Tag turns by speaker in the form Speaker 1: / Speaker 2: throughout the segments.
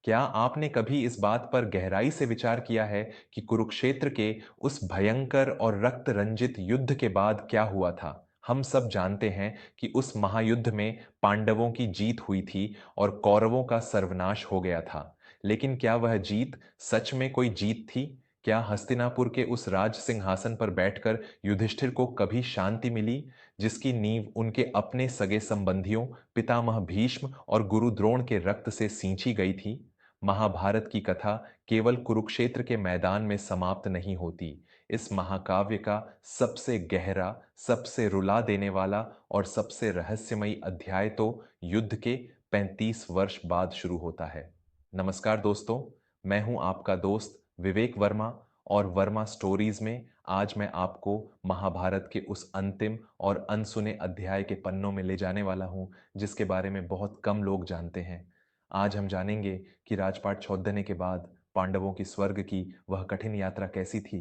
Speaker 1: क्या आपने कभी इस बात पर गहराई से विचार किया है कि कुरुक्षेत्र के उस भयंकर और रक्त रंजित युद्ध के बाद क्या हुआ था? हम सब जानते हैं कि उस महायुद्ध में पांडवों की जीत हुई थी और कौरवों का सर्वनाश हो गया था। लेकिन क्या वह जीत सच में कोई जीत थी? क्या हस्तिनापुर के उस राज सिंहासन पर बैठकर युधिष्ठिर को कभी शांति मिली, जिसकी नींव उनके अपने सगे संबंधियों पितामह भीष्म और गुरु द्रोण के रक्त से सींची गई थी? महाभारत की कथा केवल कुरुक्षेत्र के मैदान में समाप्त नहीं होती। इस महाकाव्य का सबसे गहरा, सबसे रुला देने वाला और सबसे रहस्यमयी अध्याय तो युद्ध के 35 वर्ष बाद शुरू होता है। नमस्कार दोस्तों, मैं हूं आपका दोस्त विवेक वर्मा और वर्मा स्टोरीज में आज मैं आपको महाभारत के उस अंतिम और अनसुने अध्याय के पन्नों में ले जाने वाला हूं, जिसके बारे में बहुत कम लोग जानते हैं। आज हम जानेंगे कि राजपाट छोड़ने के बाद पांडवों की स्वर्ग की वह कठिन यात्रा कैसी थी।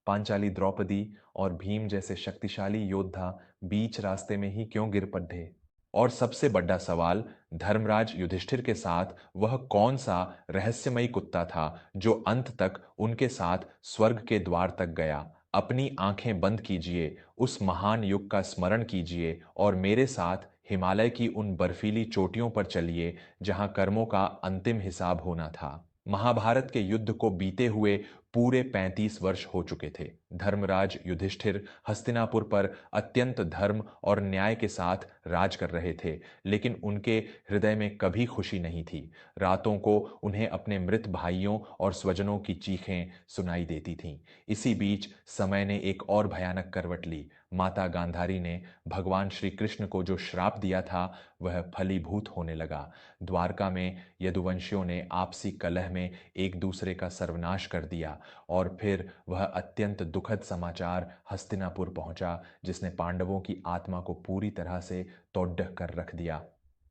Speaker 1: पांचाली द्रौपदी और भीम जैसे शक्तिशाली योद्धा बीच रास्ते में ही क्यों गिर पड़े? और सबसे बड़ा सवाल, धर्मराज युधिष्ठिर के साथ वह कौन सा रहस्यमयी कुत्ता था जो अंत तक उनके साथ स्वर्ग के द्वार तक गया? अपनी आंखें बंद कीजिए, उस महान युग का स्मरण कीजिए और मेरे साथ हिमालय की उन बर्फीली चोटियों पर चलिए जहां कर्मों का अंतिम हिसाब होना था। महाभारत के युद्ध को बीते हुए पूरे 35 वर्ष हो चुके थे। धर्मराज युधिष्ठिर हस्तिनापुर पर अत्यंत धर्म और न्याय के साथ राज कर रहे थे, लेकिन उनके हृदय में कभी खुशी नहीं थी। रातों को उन्हें अपने मृत भाइयों और स्वजनों की चीखें सुनाई देती थीं। इसी बीच समय ने एक और भयानक करवट ली। माता गांधारी ने भगवान श्री कृष्ण को जो श्राप दिया था वह फलीभूत होने लगा। द्वारका में यदुवंशियों ने आपसी कलह में एक दूसरे का सर्वनाश कर दिया और फिर वह अत्यंत दुखद समाचार हस्तिनापुर पहुंचा, जिसने पांडवों की आत्मा को पूरी तरह से तोड़ कर रख दिया।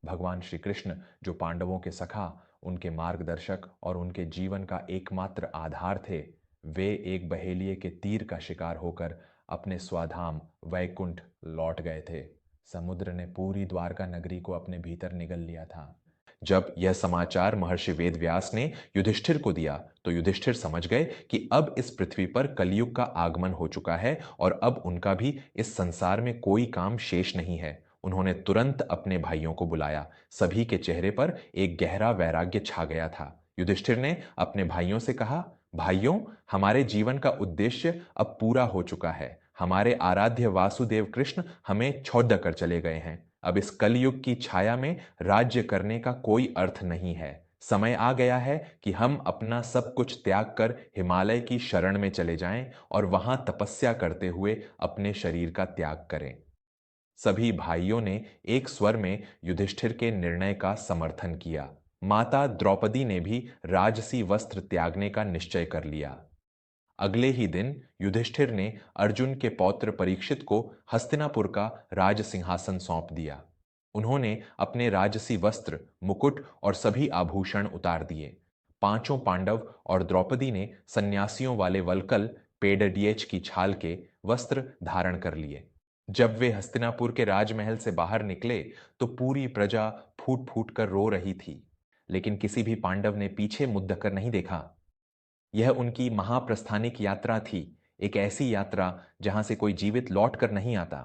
Speaker 1: भगवान श्री कृष्ण, जो पांडवों के सखा, उनके मार्गदर्शक और उनके जीवन का एकमात्र आधार थे, वे एक बहेलिए के तीर का शिकार होकर अपने स्वधाम वैकुंठ लौट गए थे। समुद्र ने पूरी द्वारका नगरी को अपने भीतर निगल लिया था। जब यह समाचार महर्षि वेदव्यास ने युधिष्ठिर को दिया तो युधिष्ठिर समझ गए कि अब इस पृथ्वी पर कलयुग का आगमन हो चुका है और अब उनका भी इस संसार में कोई काम शेष नहीं है। उन्होंने तुरंत अपने भाइयों को बुलाया। सभी के चेहरे पर एक गहरा वैराग्य छा गया था। युधिष्ठिर ने अपने भाइयों से कहा, भाइयों, हमारे जीवन का उद्देश्य अब पूरा हो चुका है। हमारे आराध्य वासुदेव कृष्ण हमें छोड़ कर चले गए हैं। अब इस कलयुग की छाया में राज्य करने का कोई अर्थ नहीं है। समय आ गया है कि हम अपना सब कुछ त्याग कर हिमालय की शरण में चले जाएं और वहां तपस्या करते हुए अपने शरीर का त्याग करें। सभी भाइयों ने एक स्वर में युधिष्ठिर के निर्णय का समर्थन किया। माता द्रौपदी ने भी राजसी वस्त्र त्यागने का निश्चय कर लिया। अगले ही दिन युधिष्ठिर ने अर्जुन के पौत्र परीक्षित को हस्तिनापुर का राज सिंहासन सौंप दिया। उन्होंने अपने राजसी वस्त्र, मुकुट और सभी आभूषण उतार दिए। पांचों पांडव और द्रौपदी ने सन्यासियों वाले वल्कल पेडडिएच की छाल के वस्त्र धारण कर लिए। जब वे हस्तिनापुर के राजमहल से बाहर निकले तो पूरी प्रजा फूट फूट कर रो रही थी, लेकिन किसी भी पांडव ने पीछे मुड़ कर नहीं देखा। यह उनकी महाप्रस्थानिक यात्रा थी, एक ऐसी यात्रा जहां से कोई जीवित लौट कर नहीं आता।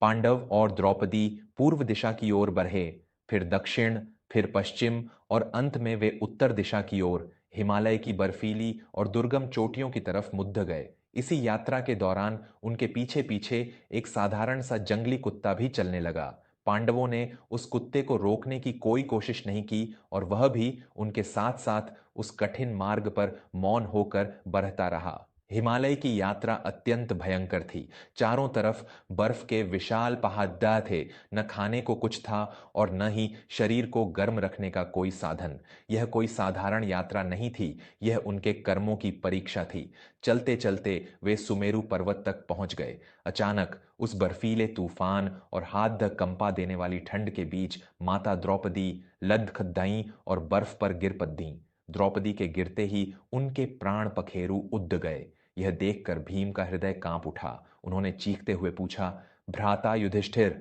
Speaker 1: पांडव और द्रौपदी पूर्व दिशा की ओर बढ़े, फिर दक्षिण, फिर पश्चिम और अंत में वे उत्तर दिशा की ओर हिमालय की बर्फीली और दुर्गम चोटियों की तरफ मुद्द गए। इसी यात्रा के दौरान उनके पीछे पीछे एक साधारण सा जंगली कुत्ता भी चलने लगा। पांडवों ने उस कुत्ते को रोकने की कोई कोशिश नहीं की और वह भी उनके साथ साथ उस कठिन मार्ग पर मौन होकर बढ़ता रहा। हिमालय की यात्रा अत्यंत भयंकर थी। चारों तरफ बर्फ के विशाल पहाड़ थे। न खाने को कुछ था और न ही शरीर को गर्म रखने का कोई साधन। यह कोई साधारण यात्रा नहीं थी, यह उनके कर्मों की परीक्षा थी। चलते चलते वे सुमेरु पर्वत तक पहुंच गए। अचानक उस बर्फीले तूफान और हाथ तक कंपा देने वाली ठंड के बीच माता द्रौपदी लद्खदाई और बर्फ पर गिर पड़ी। द्रौपदी के गिरते ही उनके प्राण पखेरु उड़ गए। यह देखकर भीम का हृदय कांप उठा। उन्होंने चीखते हुए पूछा, भ्राता युधिष्ठिर,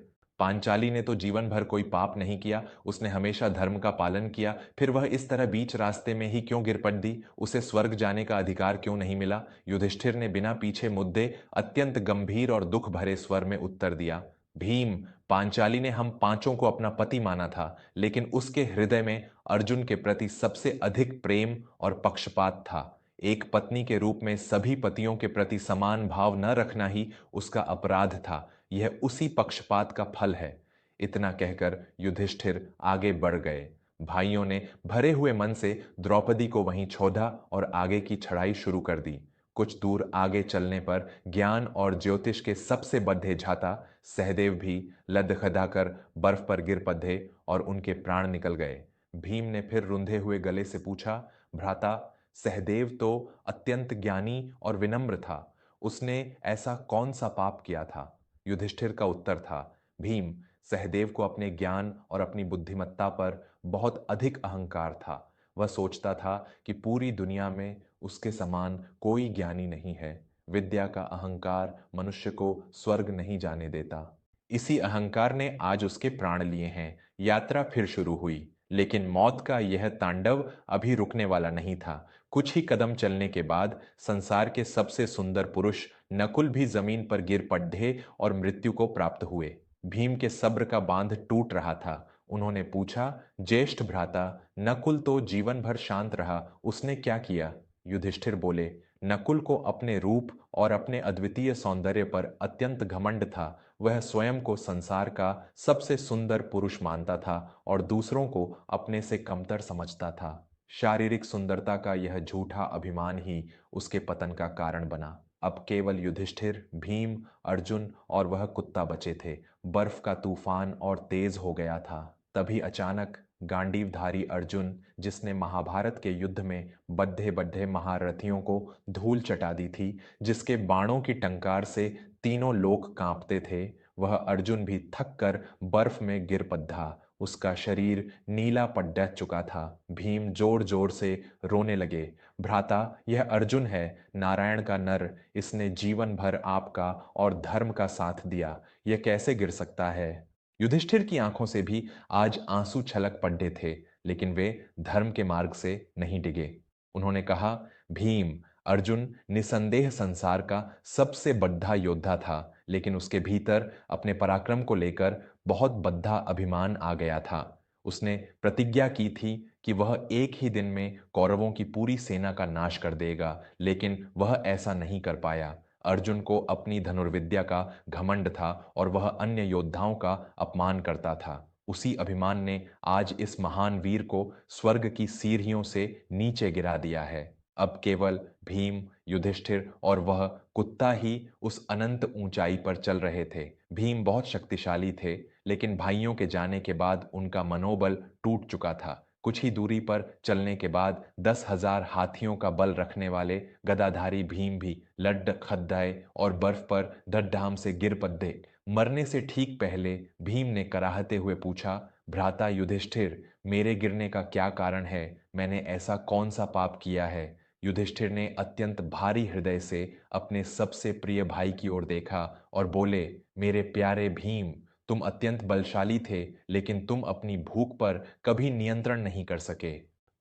Speaker 1: पांचाली ने तो जीवन भर कोई पाप नहीं किया, उसने हमेशा धर्म का पालन किया, फिर वह इस तरह बीच रास्ते में ही क्यों गिर पड़ी? उसे स्वर्ग जाने का अधिकार क्यों नहीं मिला? युधिष्ठिर ने बिना पीछे मुद्दे अत्यंत गंभीर और दुख भरे स्वर में उत्तर दिया। भीम, पांचाली ने हम पांचों को अपना पति माना था, लेकिन उसके हृदय में अर्जुन के प्रति सबसे अधिक प्रेम और पक्षपात था। एक पत्नी के रूप में सभी पतियों के प्रति समान भाव न रखना ही उसका अपराध था। यह उसी पक्षपात का फल है। इतना कहकर युधिष्ठिर आगे बढ़ गए। भाइयों ने भरे हुए मन से द्रौपदी को वहीं छोड़ा और आगे की चढ़ाई शुरू कर दी। कुछ दूर आगे चलने पर ज्ञान और ज्योतिष के सबसे बद्धे झाता सहदेव भी लदखदाकर बर्फ पर गिर पड़े और उनके प्राण निकल गए। भीम ने फिर रुंधे हुए गले से पूछा, भ्राता, सहदेव तो अत्यंत ज्ञानी और विनम्र था, उसने ऐसा कौन सा पाप किया था? युधिष्ठिर का उत्तर था, भीम, सहदेव को अपने ज्ञान और अपनी बुद्धिमत्ता पर बहुत अधिक अहंकार था। वह सोचता था कि पूरी दुनिया में उसके समान कोई ज्ञानी नहीं है। विद्या का अहंकार मनुष्य को स्वर्ग नहीं जाने देता। इसी अहंकार ने आज उसके प्राण लिए हैं। यात्रा फिर शुरू हुई, लेकिन मौत का यह तांडव अभी रुकने वाला नहीं था। कुछ ही कदम चलने के बाद संसार के सबसे सुंदर पुरुष नकुल भी जमीन पर गिर पड़े और मृत्यु को प्राप्त हुए। भीम के सब्र का बांध टूट रहा था। उन्होंने पूछा, ज्येष्ठ भ्राता, नकुल तो जीवन भर शांत रहा, उसने क्या किया? युधिष्ठिर बोले, नकुल को अपने रूप और अपने अद्वितीय सौंदर्य पर अत्यंत घमंड था। वह स्वयं को संसार का सबसे सुंदर पुरुष मानता था और दूसरों को अपने से कमतर समझता था। शारीरिक सुंदरता का यह झूठा अभिमान ही उसके पतन का कारण बना। अब केवल युधिष्ठिर, भीम, अर्जुन और वह कुत्ता बचे थे। बर्फ का तूफान और तेज हो गया था। तभी अचानक गांडीवधारी अर्जुन, जिसने महाभारत के युद्ध में बड्ढे बड्ढे महारथियों को धूल चटा दी थी, जिसके बाणों की टंकार से तीनों लोक कांपते थे, वह अर्जुन भी थक कर बर्फ में गिर पड़ा। उसका शरीर नीला पड़ चुका था। भीम जोर जोर से रोने लगे, भ्राता, यह अर्जुन है, नारायण का नर, इसने जीवन भर आपका और धर्म का साथ दिया, यह कैसे गिर सकता है? युधिष्ठिर की आंखों से भी आज आंसू छलक पड़े थे, लेकिन वे धर्म के मार्ग से नहीं डिगे। उन्होंने कहा, भीम, अर्जुन निसंदेह संसार का सबसे बद्धा योद्धा था, लेकिन उसके भीतर अपने पराक्रम को लेकर बहुत बद्धा अभिमान आ गया था। उसने प्रतिज्ञा की थी कि वह एक ही दिन में कौरवों की पूरी सेना का नाश कर देगा, लेकिन वह ऐसा नहीं कर पाया। अर्जुन को अपनी धनुर्विद्या का घमंड था और वह अन्य योद्धाओं का अपमान करता था। उसी अभिमान ने आज इस महान वीर को स्वर्ग की सीढ़ियों से नीचे गिरा दिया है। अब केवल भीम, युधिष्ठिर और वह कुत्ता ही उस अनंत ऊंचाई पर चल रहे थे। भीम बहुत शक्तिशाली थे, लेकिन भाइयों के जाने के बाद उनका मनोबल टूट चुका था। कुछ ही दूरी पर चलने के बाद 10,000 हाथियों का बल रखने वाले गदाधारी भीम भी लड्ड खद्दाए और बर्फ पर धड़ाम से गिर पड़े। मरने से ठीक पहले भीम ने कराहते हुए पूछा, भ्राता युधिष्ठिर, मेरे गिरने का क्या कारण है? मैंने ऐसा कौन सा पाप किया है? युधिष्ठिर ने अत्यंत भारी हृदय से अपने सबसे प्रिय भाई की ओर देखा और बोले, मेरे प्यारे भीम, तुम अत्यंत बलशाली थे, लेकिन तुम अपनी भूख पर कभी नियंत्रण नहीं कर सके।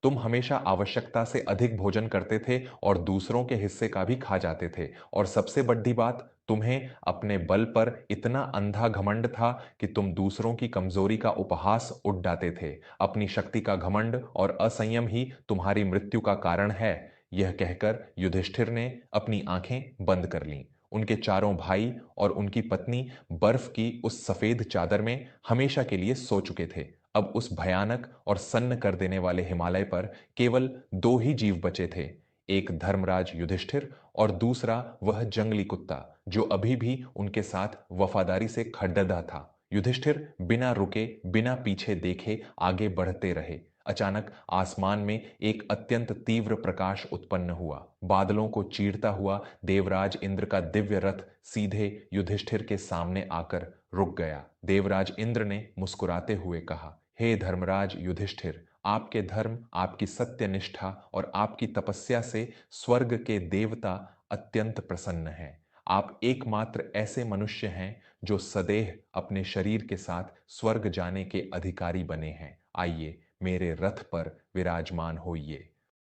Speaker 1: तुम हमेशा आवश्यकता से अधिक भोजन करते थे और दूसरों के हिस्से का भी खा जाते थे। और सबसे बड़ी बात, तुम्हें अपने बल पर इतना अंधा घमंड था कि तुम दूसरों की कमजोरी का उपहास उड़ाते थे। अपनी शक्ति का घमंड और असंयम ही तुम्हारी मृत्यु का कारण है। यह कहकर युधिष्ठिर ने अपनी आंखें बंद कर लीं। उनके चारों भाई और उनकी पत्नी बर्फ की उस सफेद चादर में हमेशा के लिए सो चुके थे। अब उस भयानक और सन्न कर देने वाले हिमालय पर केवल दो ही जीव बचे थे, एक धर्मराज युधिष्ठिर और दूसरा वह जंगली कुत्ता जो अभी भी उनके साथ वफादारी से खड़डदा था। युधिष्ठिर बिना रुके, बिना पीछे देखे आगे बढ़ते रहे। अचानक आसमान में एक अत्यंत तीव्र प्रकाश उत्पन्न हुआ। बादलों को चीरता हुआ देवराज इंद्र का दिव्य रथ सीधे युधिष्ठिर के सामने आकर रुक गया। देवराज इंद्र ने मुस्कुराते हुए कहा, हे धर्मराज युधिष्ठिर, आपके धर्म, आपकी सत्यनिष्ठा और आपकी तपस्या से स्वर्ग के देवता अत्यंत प्रसन्न हैं। आप एकमात्र ऐसे मनुष्य हैं जो सदैव अपने शरीर के साथ स्वर्ग जाने के अधिकारी बने हैं। आइए मेरे रथ पर विराजमान होइए।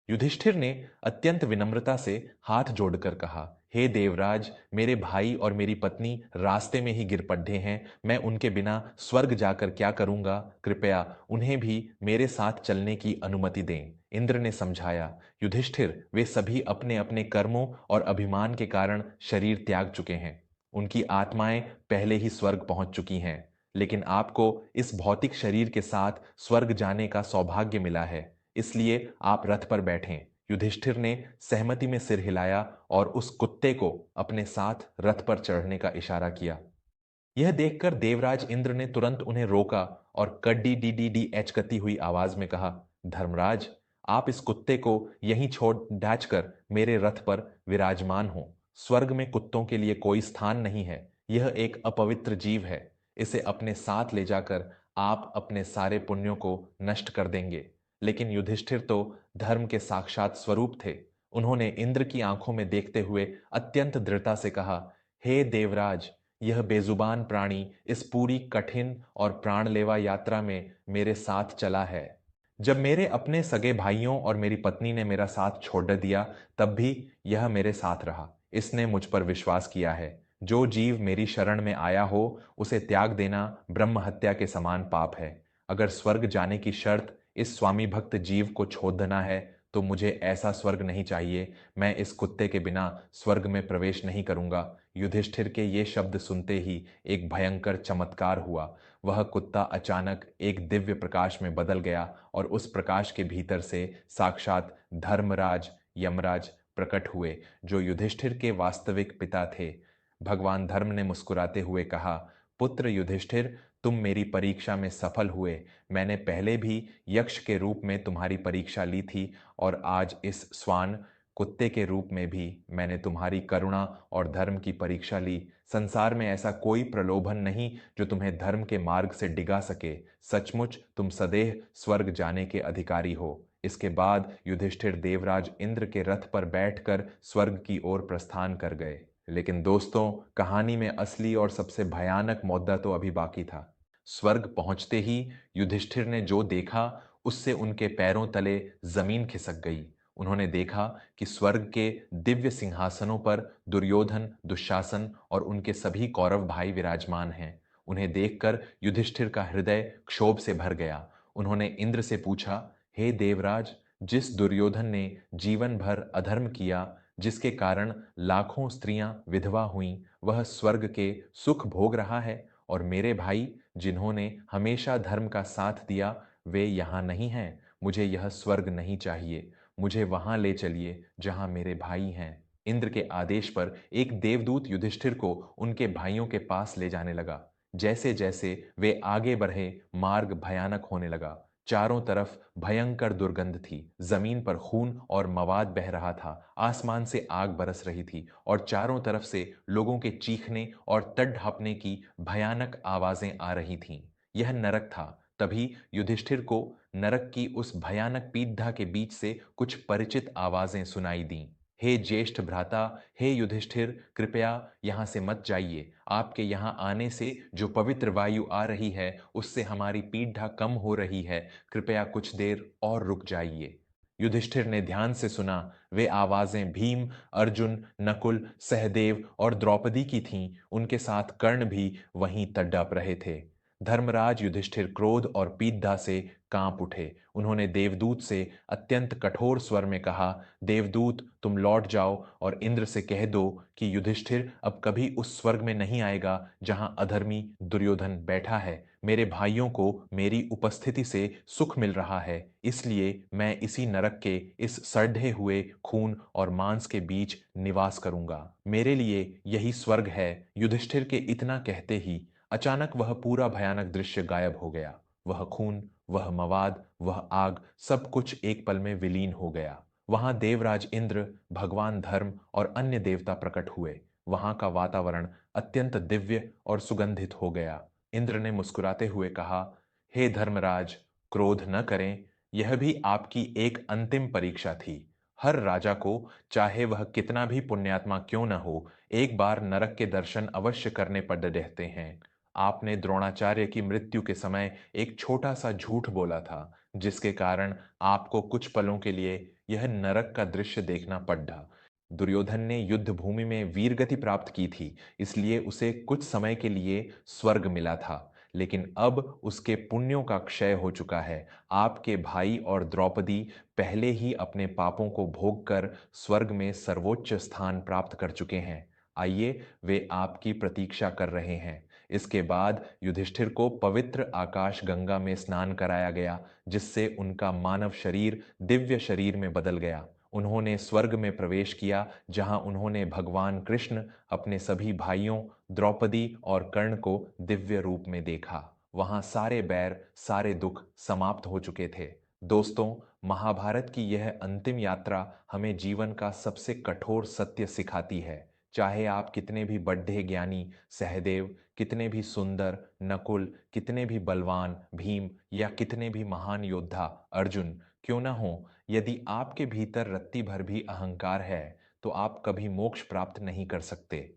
Speaker 1: युधिष्ठिर ने अत्यंत विनम्रता से हाथ जोड़कर कहा, हे देवराज, मेरे भाई और मेरी पत्नी रास्ते में ही गिर पड़े हैं। मैं उनके बिना स्वर्ग जाकर क्या करूंगा? कृपया उन्हें भी मेरे साथ चलने की अनुमति दें। इंद्र ने समझाया, युधिष्ठिर, वे सभी अपने अपने कर्मों और अभिमान के कारण शरीर त्याग चुके हैं। उनकी आत्माएं पहले ही स्वर्ग पहुंच चुकी हैं। लेकिन आपको इस भौतिक शरीर के साथ स्वर्ग जाने का सौभाग्य मिला है, इसलिए आप रथ पर बैठें। युधिष्ठिर ने सहमति में सिर हिलाया और उस कुत्ते को अपने साथ रथ पर चढ़ने का इशारा किया। यह देखकर देवराज इंद्र ने तुरंत उन्हें रोका और कड्डी डी डी डी एच करती हुई आवाज में कहा, धर्मराज, आप इस कुत्ते को यहीं छोड़ डाच कर मेरे रथ पर विराजमान हो। स्वर्ग में कुत्तों के लिए कोई स्थान नहीं है। यह एक अपवित्र जीव है। इसे अपने साथ ले जाकर आप अपने सारे पुण्यों को नष्ट कर देंगे। लेकिन युधिष्ठिर तो धर्म के साक्षात स्वरूप थे। उन्होंने इंद्र की आंखों में देखते हुए अत्यंत दृढ़ता से कहा, हे देवराज, यह बेजुबान प्राणी इस पूरी कठिन और प्राणलेवा यात्रा में मेरे साथ चला है। जब मेरे अपने सगे भाइयों और मेरी पत्नी ने मेरा साथ छोड़ दिया, तब भी यह मेरे साथ रहा। इसने मुझ पर विश्वास किया है। जो जीव मेरी शरण में आया हो, उसे त्याग देना ब्रह्म हत्या के समान पाप है। अगर स्वर्ग जाने की शर्त इस स्वामी भक्त जीव को छोड़ना है, तो मुझे ऐसा स्वर्ग नहीं चाहिए। मैं इस कुत्ते के बिना स्वर्ग में प्रवेश नहीं करूंगा। युधिष्ठिर के ये शब्द सुनते ही एक भयंकर चमत्कार हुआ। वह कुत्ता अचानक एक दिव्य प्रकाश में बदल गया और उस प्रकाश के भीतर से साक्षात धर्मराज यमराज प्रकट हुए, जो युधिष्ठिर के वास्तविक पिता थे। भगवान धर्म ने मुस्कुराते हुए कहा, पुत्र युधिष्ठिर, तुम मेरी परीक्षा में सफल हुए। मैंने पहले भी यक्ष के रूप में तुम्हारी परीक्षा ली थी और आज इस स्वान कुत्ते के रूप में भी मैंने तुम्हारी करुणा और धर्म की परीक्षा ली। संसार में ऐसा कोई प्रलोभन नहीं जो तुम्हें धर्म के मार्ग से डिगा सके। सचमुच तुम सदैव स्वर्ग जाने के अधिकारी हो। इसके बाद युधिष्ठिर देवराज इंद्र के रथ पर बैठकर स्वर्ग की ओर प्रस्थान कर गए। लेकिन दोस्तों, कहानी में असली और सबसे भयानक मुद्दा तो अभी बाकी था। स्वर्ग पहुंचते ही युधिष्ठिर ने जो देखा, उससे उनके पैरों तले जमीन खिसक गई। उन्होंने देखा कि स्वर्ग के दिव्य सिंहासनों पर दुर्योधन, दुशासन और उनके सभी कौरव भाई विराजमान हैं। उन्हें देखकर युधिष्ठिर का हृदय क्षोभ से भर गया। उन्होंने इंद्र से पूछा, हे देवराज, जिस दुर्योधन ने जीवन भर अधर्म किया, जिसके कारण लाखों स्त्रियां विधवा हुईं, वह स्वर्ग के सुख भोग रहा है, और मेरे भाई जिन्होंने हमेशा धर्म का साथ दिया, वे यहाँ नहीं हैं। मुझे यह स्वर्ग नहीं चाहिए। मुझे वहां ले चलिए जहां मेरे भाई हैं। इंद्र के आदेश पर एक देवदूत युधिष्ठिर को उनके भाइयों के पास ले जाने लगा। जैसे जैसे वे आगे बढ़े, मार्ग भयानक होने लगा। चारों तरफ भयंकर दुर्गंध थी। जमीन पर खून और मवाद बह रहा था। आसमान से आग बरस रही थी और चारों तरफ से लोगों के चीखने और तड़हापने की भयानक आवाजें आ रही थीं। यह नरक था। तभी युधिष्ठिर को नरक की उस भयानक पीढ़ा के बीच से कुछ परिचित आवाजें सुनाई दीं। हे ज्येष्ठ भ्राता, हे युधिष्ठिर, कृपया यहां से मत जाइए। आपके यहां आने से जो पवित्र वायु आ रही है, उससे हमारी पीड़ा कम हो रही है। कृपया कुछ देर और रुक जाइए। युधिष्ठिर ने ध्यान से सुना। वे आवाजें भीम, अर्जुन, नकुल, सहदेव और द्रौपदी की थीं। उनके साथ कर्ण भी वहीं तड़प रहे थे। धर्मराज युधिष्ठिर क्रोध और पीड़ा से कांप उठे। उन्होंने देवदूत से अत्यंत कठोर स्वर में कहा, देवदूत, तुम लौट जाओ और इंद्र से कह दो कि युधिष्ठिर अब कभी उस स्वर्ग में नहीं आएगा जहां अधर्मी दुर्योधन बैठा है। मेरे भाइयों को मेरी उपस्थिति से सुख मिल रहा है, इसलिए मैं इसी नरक के इस सड़े हुए खून और मांस के बीच निवास करूंगा। मेरे लिए यही स्वर्ग है। युधिष्ठिर के इतना कहते ही अचानक वह पूरा भयानक दृश्य गायब हो गया। वह खून, वह मवाद, वह आग, सब कुछ एक पल में विलीन हो गया। वहां देवराज इंद्र, भगवान धर्म और अन्य देवता प्रकट हुए। वहां का वातावरण अत्यंत दिव्य और सुगंधित हो गया। इंद्र ने मुस्कुराते हुए कहा, हे धर्मराज, क्रोध न करें। यह भी आपकी एक अंतिम परीक्षा थी। हर राजा को, चाहे वह कितना भी पुण्यात्मा क्यों न हो, एक बार नरक के दर्शन अवश्य करने पड़ रहते हैं। आपने द्रोणाचार्य की मृत्यु के समय एक छोटा सा झूठ बोला था, जिसके कारण आपको कुछ पलों के लिए यह नरक का दृश्य देखना पड़ा। दुर्योधन ने युद्ध भूमि में वीरगति प्राप्त की थी, इसलिए उसे कुछ समय के लिए स्वर्ग मिला था। लेकिन अब उसके पुण्यों का क्षय हो चुका है। आपके भाई और द्रौपदी पहले ही अपने पापों को भोग कर स्वर्ग में सर्वोच्च स्थान प्राप्त कर चुके हैं। आइए, वे आपकी प्रतीक्षा कर रहे हैं। इसके बाद युधिष्ठिर को पवित्र आकाश गंगा में स्नान कराया गया, जिससे उनका मानव शरीर दिव्य शरीर में बदल गया। उन्होंने स्वर्ग में प्रवेश किया, जहां उन्होंने भगवान कृष्ण, अपने सभी भाइयों द्रौपदी और कर्ण को दिव्य रूप में देखा। वहां सारे बैर, सारे दुख समाप्त हो चुके थे। दोस्तों, महाभारत की यह अंतिम यात्रा हमें जीवन का सबसे कठोर सत्य सिखाती है। चाहे आप कितने भी बड्ढे ज्ञानी सहदेव, कितने भी सुंदर नकुल, कितने भी बलवान भीम या कितने भी महान योद्धा अर्जुन क्यों न हो, यदि आपके भीतर रत्ती भर भी अहंकार है, तो आप कभी मोक्ष प्राप्त नहीं कर सकते।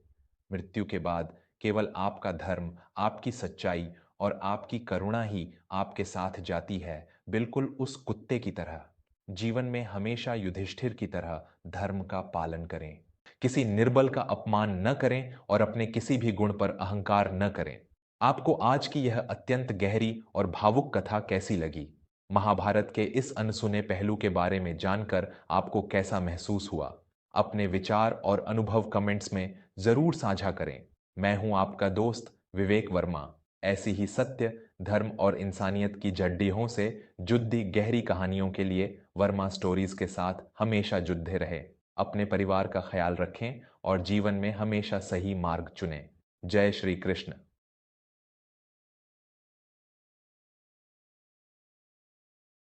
Speaker 1: मृत्यु के बाद केवल आपका धर्म, आपकी सच्चाई और आपकी करुणा ही आपके साथ जाती है, बिल्कुल उस कुत्ते की तरह। जीवन में हमेशा युधिष्ठिर की तरह धर्म का पालन करें। किसी निर्बल का अपमान न करें और अपने किसी भी गुण पर अहंकार न करें। आपको आज की यह अत्यंत गहरी और भावुक कथा कैसी लगी? महाभारत के इस अनसुने पहलू के बारे में जानकर आपको कैसा महसूस हुआ? अपने विचार और अनुभव कमेंट्स में जरूर साझा करें। मैं हूं आपका दोस्त विवेक वर्मा। ऐसी ही सत्य, धर्म और इंसानियत की जड्डियों से जुड़ी गहरी कहानियों के लिए वर्मा स्टोरीज के साथ हमेशा जुड़े रहे। अपने परिवार का ख्याल रखें और जीवन में हमेशा सही मार्ग चुनें। जय श्री कृष्ण।